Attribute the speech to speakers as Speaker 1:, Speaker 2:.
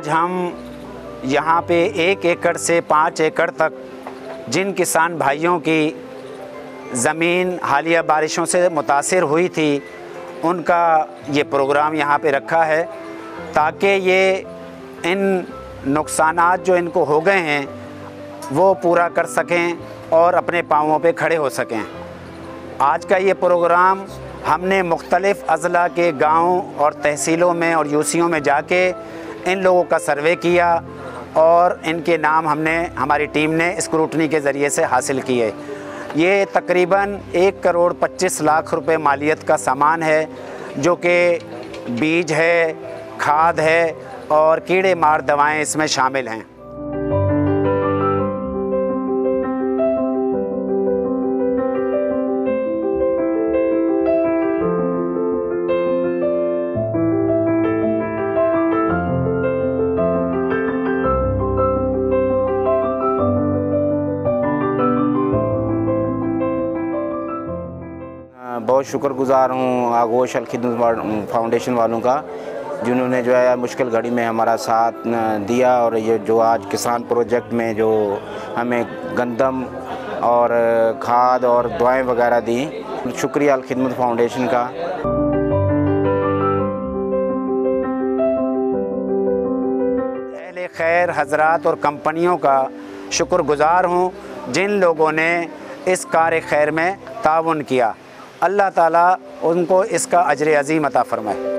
Speaker 1: आज हम यहाँ पे 1 एकड़ से 5 एकड़ तक जिन किसान भाइयों की ज़मीन हालिया बारिशों से मुतासिर हुई थी, उनका ये प्रोग्राम यहाँ पे रखा है ताकि ये इन नुकसानात जो इनको हो गए हैं वो पूरा कर सकें और अपने पाँवों पे खड़े हो सकें। आज का ये प्रोग्राम हमने मुख्तलिफ़ अज़ला के गाँव और तहसीलों में और यूसीओं में जाके इन लोगों का सर्वे किया और इनके नाम हमारी टीम ने स्क्रूटनी के ज़रिए से हासिल किए। ये तकरीबन 1,25 लाख रुपए मालियत का सामान है, जो कि बीज है, खाद है और कीड़े मार दवाएं इसमें शामिल हैं।
Speaker 2: बहुत शुक्रगुज़ार हूँ आगोश अल खिदमत फाउंडेशन वालों का, जिन्होंने जो है मुश्किल घड़ी में हमारा साथ दिया और ये जो आज किसान प्रोजेक्ट में जो हमें गंदम और खाद और दवाएं वगैरह दी। शुक्रिया अल खिदमत फाउंडेशन का।
Speaker 1: अहले खैर हज़रात और कंपनियों का शुक्रगुज़ार हूँ जिन लोगों ने इस कार खैर में ताउन किया। अल्लाह ताला उनको इसका अजर अज़ीम अता फ़रमाए।